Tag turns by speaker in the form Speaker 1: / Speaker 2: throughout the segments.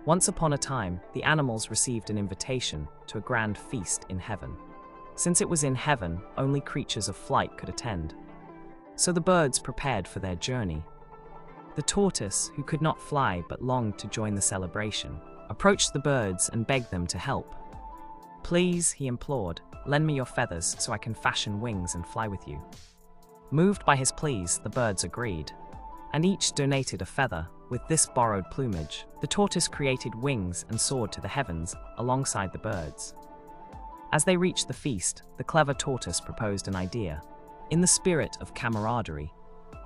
Speaker 1: Once upon a time, the animals received an invitation to a grand feast in heaven. Since it was in heaven, only creatures of flight could attend. So the birds prepared for their journey. The tortoise, who could not fly but longed to join the celebration, approached the birds and begged them to help. "Please," he implored, "lend me your feathers so I can fashion wings and fly with you." Moved by his pleas, the birds agreed, and each donated a feather. With this borrowed plumage, the tortoise created wings and soared to the heavens alongside the birds. As they reached the feast, the clever tortoise proposed an idea. In the spirit of camaraderie,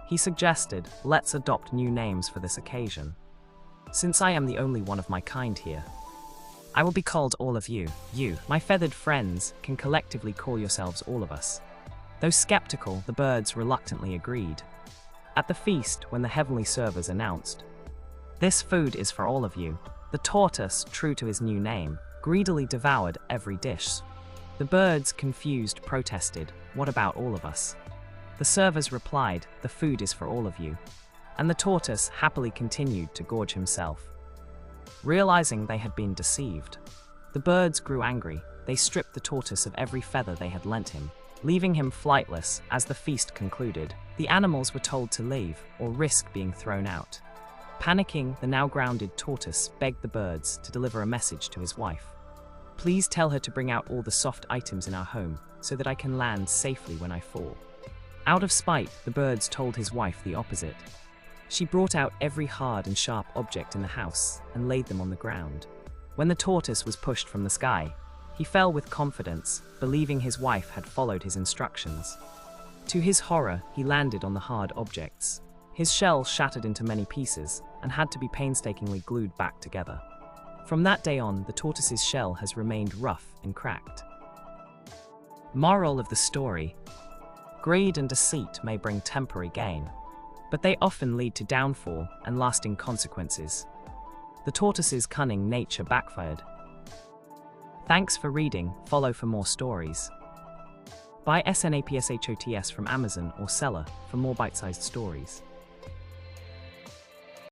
Speaker 1: he suggested, "Let's adopt new names for this occasion. Since I am the only one of my kind here, I will be called all of you. You, my feathered friends, can collectively call yourselves all of us." Though skeptical, the birds reluctantly agreed. At the feast, when the heavenly servers announced, "This food is for all of you," the tortoise, true to his new name, greedily devoured every dish. The birds, confused, protested, "What about all of us?" The servers replied, "The food is for all of you," and the tortoise happily continued to gorge himself. Realizing they had been deceived, the birds grew angry. They stripped the tortoise of every feather they had lent him, leaving him flightless. As the feast concluded, the animals were told to leave or risk being thrown out. Panicking, the now grounded tortoise begged the birds to deliver a message to his wife. "Please tell her to bring out all the soft items in our home so that I can land safely when I fall." Out of spite, the birds told his wife the opposite. She brought out every hard and sharp object in the house and laid them on the ground. When the tortoise was pushed from the sky, he fell with confidence, believing his wife had followed his instructions. To his horror, he landed on the hard objects. His shell shattered into many pieces and had to be painstakingly glued back together. From that day on, the tortoise's shell has remained rough and cracked. Moral of the story: greed and deceit may bring temporary gain, but they often lead to downfall and lasting consequences. The tortoise's cunning nature backfired. Thanks for reading. Follow for more stories. Buy SNAPSHOTS from Amazon or Seller for more bite-sized stories.